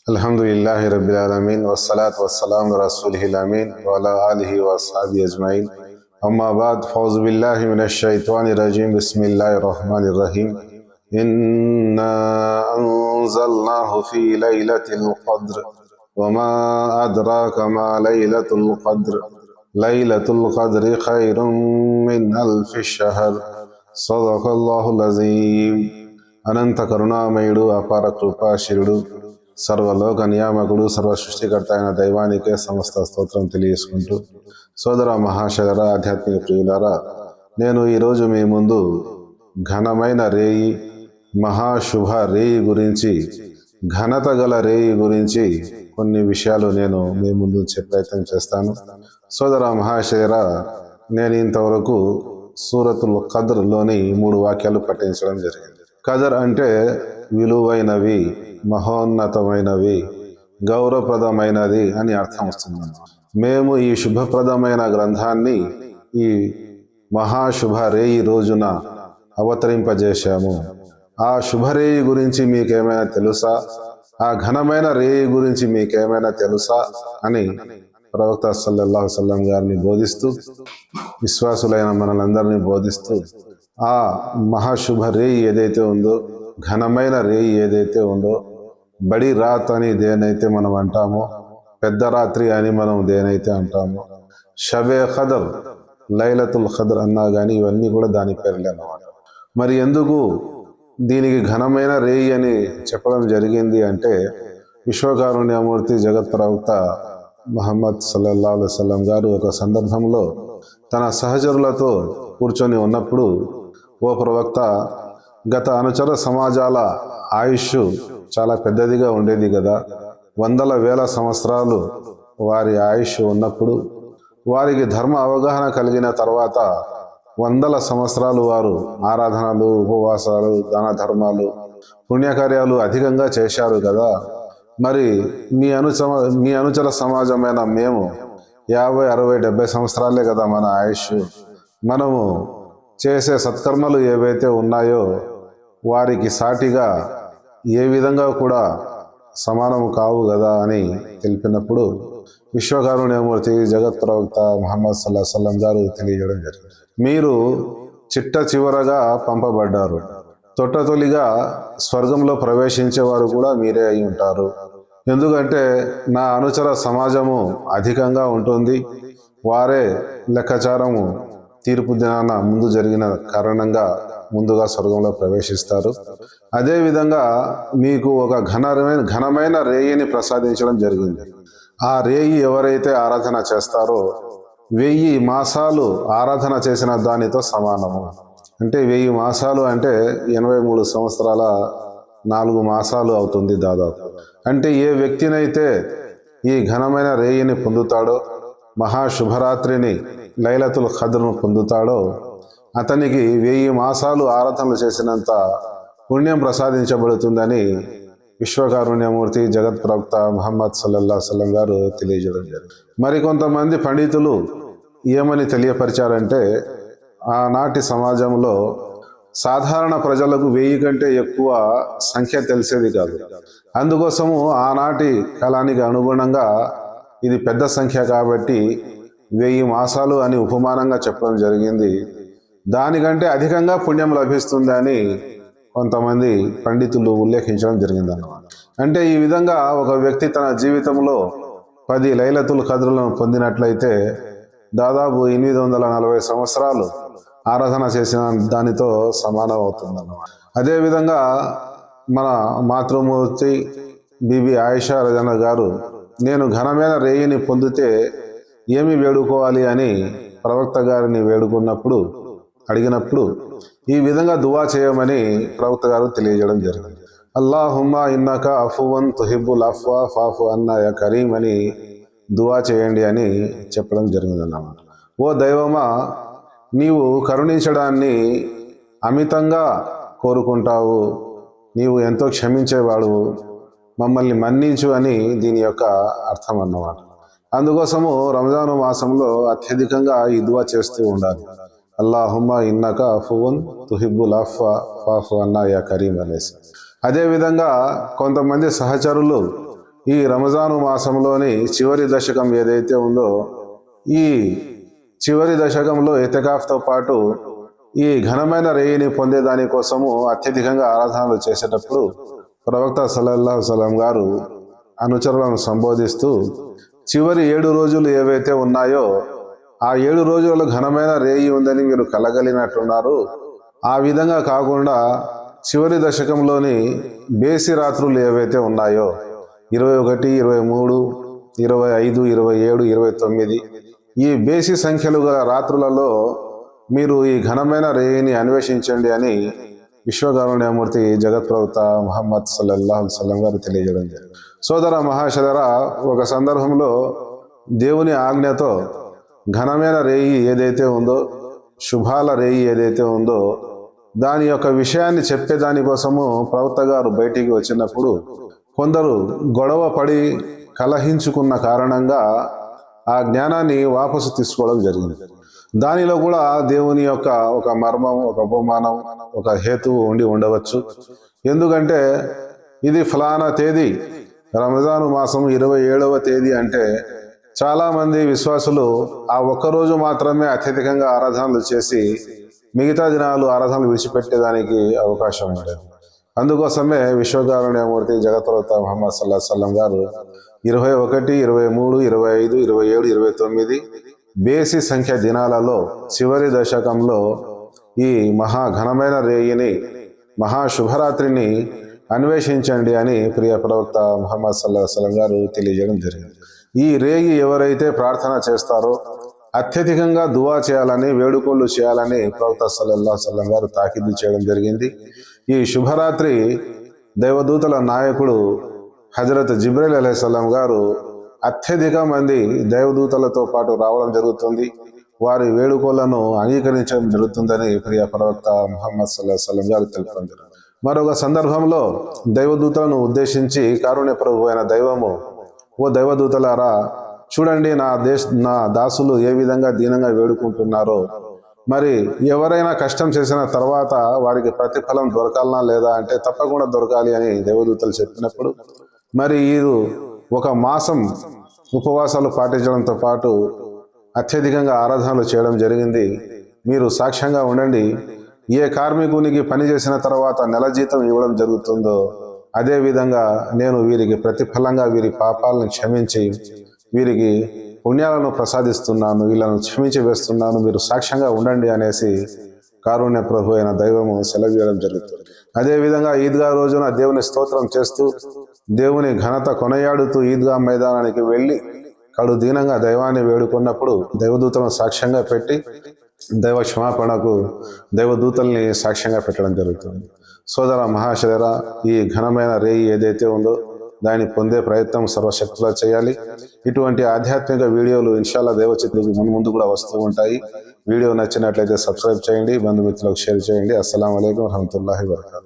अल्हम्दुलिल्लाहि रब्बिल आलमीन वस्सलातु वस्सलामु अला रसूलिहिल अमीन व अला आलिहि व अस्हाबिहि अजमईन अम्मा बाद फौज़ु बिल्लाहि मिनश शैतानिर रजीम बिस्मिल्लाहिर रहमानिर रहीम इन्ना अंज़लनाहु फी लैलतिल क़द्र वमा अदराका मा लैलतुल क़द्रि खैरुम मिन अल्फि शहर सदक़ल्लाहुल अज़ीम। అనంత కరుణామయుడు అపార కృపాశీలుడు సర్వలోక నియామకుడు సర్వ సృష్టికర్త అయిన దైవానికే సమస్త స్తోత్రం తెలియజేసుకుంటూ, సోదర మహాశయర ఆధ్యాత్మిక ప్రియులారా, నేను ఈరోజు మీ ముందు ఘనమైన రేయి, మహాశుభ రేయి గురించి, ఘనత గల రేయి గురించి కొన్ని విషయాలు నేను మీ ముందు ప్రయత్నం చేస్తాను. సోదర మహాశయర, నేను ఇంతవరకు సూరతుల్ ఖద్ర్లోని 3 వాక్యాలు పఠించడం జరిగింది. ఖదర్ అంటే విలువైనవి, మహోన్నతమైనవి, గౌరవప్రదమైనది అని అర్థం వస్తుంది. మేము ఈ శుభప్రదమైన గ్రంథాన్ని ఈ మహాశుభ రేయి రోజున అవతరింపజేశాము. ఆ శుభరేయి గురించి మీకేమైనా తెలుసా? ఆ ఘనమైన రేయి గురించి మీకేమైనా తెలుసా అని ప్రవక్త సల్లల్లాహు అలైహి వసల్లం గారిని బోధిస్తూ, విశ్వాసులైన మనలందరినీ బోధిస్తూ, ఆ మహాశుభ రేయి ఏదైతే ఉందో, ఘనమైన రేయి ఏదైతే ఉందో, బడి రాత్ అని దేనైతే మనం అంటామో, పెద్ద రాత్రి అని మనం దేనైతే అంటామో, షబే ఖదర్, లైలతుల్ ఖద్ర్ అన్నా కానీ ఇవన్నీ కూడా దాని పేర్లే అన్నమాట. మరి ఎందుకు దీనికి ఘనమైన రేయి అని చెప్పడం జరిగింది అంటే, విశ్వకారుణ్యమూర్తి జగత్ ప్రవక్త ముహమ్మద్ సల్లల్లాహు అలైహి వసల్లం గారు ఒక సందర్భంలో తన సహచరులతో కూర్చొని ఉన్నప్పుడు, ఓ ప్రవక్త, గత అనుచర సమాజాల ఆయుష్ చాలా పెద్దదిగా ఉండేది కదా, వందల వేల సంవత్సరాలు వారి ఆయుష్ ఉన్నప్పుడు, వారికి ధర్మ అవగాహన కలిగిన తర్వాత వందల సంవత్సరాలు వారు ఆరాధనలు, ఉపవాసాలు, దాన ధర్మాలు, పుణ్యకార్యాలు అధికంగా చేశారు కదా. మరి మీ అనుచర సమాజమైన మేము 50, 60, 70 సంవత్సరాలే కదా మన ఆయుష్. మనము చేసే సత్కర్మలు ఏవైతే ఉన్నాయో వారికి సాటిగా ఏ విధంగా కూడా సమానము కావు కదా అని తెలిపినప్పుడు, విశ్వకారుణ్యమూర్తి జగత్ ప్రవక్త ముహమ్మద్ సల్లల్లాహు అలైహి వసల్లం గారు తెలియజేయడం జరిగింది, మీరు చిట్ట చివరగా పంపబడ్డారు. తొట్టతొలిగా స్వర్గంలో ప్రవేశించేవారు కూడా మీరే అయి ఉంటారు. ఎందుకంటే నా అనుచర సమాజము అధికంగా ఉంటుంది. వారే లెక్కచారము తీర్పు దినాన ముందు జరిగిన కారణంగా ముందుగా స్వర్గంలో ప్రవేశిస్తారు. అదేవిధంగా మీకు ఒక ఘనమైన రేయిని ప్రసాదించడం జరిగింది. ఆ రేయి ఎవరైతే ఆరాధన చేస్తారో 1000 మాసాలు ఆరాధన చేసిన దానితో సమానము. అంటే 1000 మాసాలు అంటే 83 సంవత్సరాల 4 మాసాలు అవుతుంది దాదాపు. అంటే ఏ వ్యక్తినైతే ఈ ఘనమైన రేయిని పొందుతాడో, మహాశుభరాత్రిని లైలతుల్ ఖద్ర్ను పొందుతాడో, అతనికి 1000 మాసాలు ఆరాధనలు చేసినంత పుణ్యం ప్రసాదించబడుతుందని విశ్వకారుణ్యమూర్తి జగత్ ప్రవక్త ముహమ్మద్ సల్లల్లాహు అలైహి వసల్లం గారు తెలియజేయడం జరిగింది. మరికొంతమంది పండితులు ఏమని తెలియపరిచారంటే, ఆనాటి సమాజంలో సాధారణ ప్రజలకు 1000 కంటే ఎక్కువ సంఖ్య తెలిసేది కాదు. అందుకోసము ఆనాటి కాలానికి అనుగుణంగా ఇది పెద్ద సంఖ్య కాబట్టి 1000 మాసాలు అని ఉపమానంగా చెప్పడం జరిగింది. దానికంటే అధికంగా పుణ్యం లభిస్తుంది అని కొంతమంది పండితులు ఉల్లేఖించడం జరిగింది అన్నమాట. అంటే ఈ విధంగా ఒక వ్యక్తి తన జీవితంలో 10 లైలతుల్ ఖద్ర్లను పొందినట్లయితే దాదాపు 840 సంవత్సరాలు ఆరాధన చేసిన దానితో సమానం అవుతుందన్నమాట. అదేవిధంగా మన మాతృమూర్తి బీబీ ఆయిషా రజన గారు, నేను ఘనమైన రేయిని పొందితే ఏమి వేడుకోవాలి అని ప్రవక్త గారిని అడిగినప్పుడు ఈ విధంగా దువా చేయమని ప్రవక్త గారు తెలియజేయడం జరిగింది. అల్లాహుమ్మా ఇన్నక అఫువన్ తుహిబ్బుల్ అఫ్వా ఫాఫు అన్నా యా కరీం అని దువా చేయండి అని చెప్పడం జరిగిందన్నమాట. ఓ దైవమా, నీవు కరుణించడాన్ని అమితంగా కోరుకుంటావు, నీవు ఎంతో క్షమించేవాడు, మమ్మల్ని మన్నించు అని దీని యొక్క అర్థం అన్నమాట. అందుకోసము రంజాను మాసంలో అత్యధికంగా ఈ దువా చేస్తూ ఉండాలి. అల్లాహుమ్మా ఇన్నక అఫువన్ తుహిబ్బుల్ అఫ్వా ఫాఫు అన్నా యా కరీం అనేసి. అదేవిధంగా కొంతమంది సహచరులు ఈ రంజాను మాసంలోని చివరి దశకం ఏదైతే ఉందో, ఈ చివరి దశకంలో ఎతకాఫ్తో పాటు ఈ ఘనమైన రేయిని పొందేదాని కోసము అత్యధికంగా ఆరాధనలు చేసేటప్పుడు ప్రవక్త సల్లల్లాహు అలైహి వసల్లం గారు అనుచరులను సంబోధిస్తూ చివరి 7 రోజులు ఏవైతే ఉన్నాయో ఆ 7 రోజులలో ఘనమైన రేయి ఉందని మీరు కలగలిగినట్టున్నారు. ఆ విధంగా కాకుండా చివరి దశకంలోని బేసి రాత్రులు ఏవైతే ఉన్నాయో 21, 23, 25, 27, 29 ఈ బేసి సంఖ్యలు గల రాత్రులలో మీరు ఈ ఘనమైన రేయిని అన్వేషించండి అని విశ్వకారుణ్యమూర్తి జగత్ ప్రవక్త ముహమ్మద్ సల్లల్లాహు అలైహి వసల్లం గారు తెలియజేయడం జరిగింది. సోదర మహాశదర, ఒక సందర్భంలో దేవుని ఆజ్ఞతో ఘనమైన రేయి ఏదైతే ఉందో, శుభాల రేయి ఏదైతే ఉందో, దాని యొక్క విషయాన్ని చెప్పేదానికోసము ప్రవక్త గారు బయటికి వచ్చినప్పుడు కొందరు గొడవ పడి కలహించుకున్న కారణంగా ఆ జ్ఞానాన్ని వాపసు తీసుకోవడం జరిగింది. దానిలో కూడా దేవుని యొక్క ఒక మర్మం, ఒక ఉపమానం, ఒక హేతువు ఉండవచ్చు. ఎందుకంటే ఇది ఫలానా తేదీ రంజాను మాసం 27వ తేదీ అంటే చాలామంది విశ్వాసులు ఆ ఒక్కరోజు మాత్రమే అత్యధికంగా ఆరాధనలు చేసి మిగతా దినాలు ఆరాధనలు విడిచిపెట్టేదానికి అవకాశం ఉండేది. అందుకోసమే విశ్వకారుణ్యమూర్తి జగత్ ప్రవక్త ముహమ్మద్ సల్లల్లాహు అలైహి వసల్లం గారు 21, 23, 25, 27, 29 బేసి సంఖ్య దినాలలో చివరి దశకంలో ఈ మహాఘనమైన రేయిని, మహాశుభరాత్రిని అన్వేషించండి అని ప్రియ ప్రవక్త ముహమ్మద్ సల్లల్లాహు అలైహి వసల్లం గారు తెలియజేయడం జరిగింది. ఈ రేయి ఎవరైతే ప్రార్థన చేస్తారో, అత్యధికంగా దువా చేయాలని, వేడుకోళ్ళు చేయాలని ప్రవక్త సల్లల్లాహు అలైహి వసల్లం గారు తాకీదు చేయడం జరిగింది. ఈ శుభరాత్రి దైవదూతల నాయకుడు హజరత్ జిబ్రీల్ అలైహిస్సలాం గారు అత్యధిక మంది దైవదూతలతో పాటు రావడం జరుగుతుంది. వారి వేడుకోళ్లను అంగీకరించడం జరుగుతుందని ప్రియ ప్రవక్త ముహమ్మద్ సల్లల్లాహు అలైహి వసల్లం గారు తెలుపుతారు. మరొక సందర్భంలో దైవదూతలను ఉద్దేశించి కారుణ్య ప్రభు అయిన దైవము, ఓ దైవదూతలారా, చూడండి నా దాసులు ఏ విధంగా దీనంగా వేడుకుంటున్నారో, మరి ఎవరైనా కష్టం చేసిన తర్వాత వారికి ప్రతిఫలం దొరకాలనా లేదా అంటే తప్పకుండా దొరకాలి అని దేవదూతలు చెప్పినప్పుడు, మరి వీరు ఒక మాసం ఉపవాసాలు పాటించడంతో పాటు అత్యధికంగా ఆరాధనలు చేయడం జరిగింది. మీరు సాక్ష్యంగా ఉండండి. ఏ కార్మికునికి పని చేసిన తర్వాత నెల జీతం ఇవ్వడం జరుగుతుందో, అదేవిధంగా నేను వీరికి ప్రతిఫలంగా వీరి పాపాలను క్షమించి వీరికి పుణ్యాలను ప్రసాదిస్తున్నాను, వీళ్ళను క్షమించి వేస్తున్నాను, మీరు సాక్ష్యంగా ఉండండి అనేసి కారుణ్య ప్రభు అయిన దైవము సెలవీయడం జరుగుతుంది. అదేవిధంగా ఈద్గా రోజున దేవుని స్తోత్రం చేస్తూ, దేవుని ఘనత కొనయాడుతూ ఈద్గా మైదానానికి వెళ్ళి కడు దీనంగా దైవాన్ని వేడుకున్నప్పుడు దైవదూతలను సాక్ష్యంగా పెట్టి దైవ క్షమాపణకు దైవదూతల్ని సాక్ష్యంగా పెట్టడం జరుగుతుంది. సోదర మహాశదర, ఈ ఘనమైన రేయి ఏదైతే ఉందో దాన్ని పొందే ప్రయత్నం సర్వశక్తులా చేయాలి. ఇటువంటి ఆధ్యాత్మిక వీడియోలు ఇన్షాల్లా దేవచిత్తులకు ముందు కూడా వస్తూ ఉంటాయి. వీడియో నచ్చినట్లయితే సబ్స్క్రైబ్ చేయండి, బంధుమిత్రులకు షేర్ చేయండి. అస్సలాము అలైకుం వరహమతుల్లాహి వబరకాతుహు.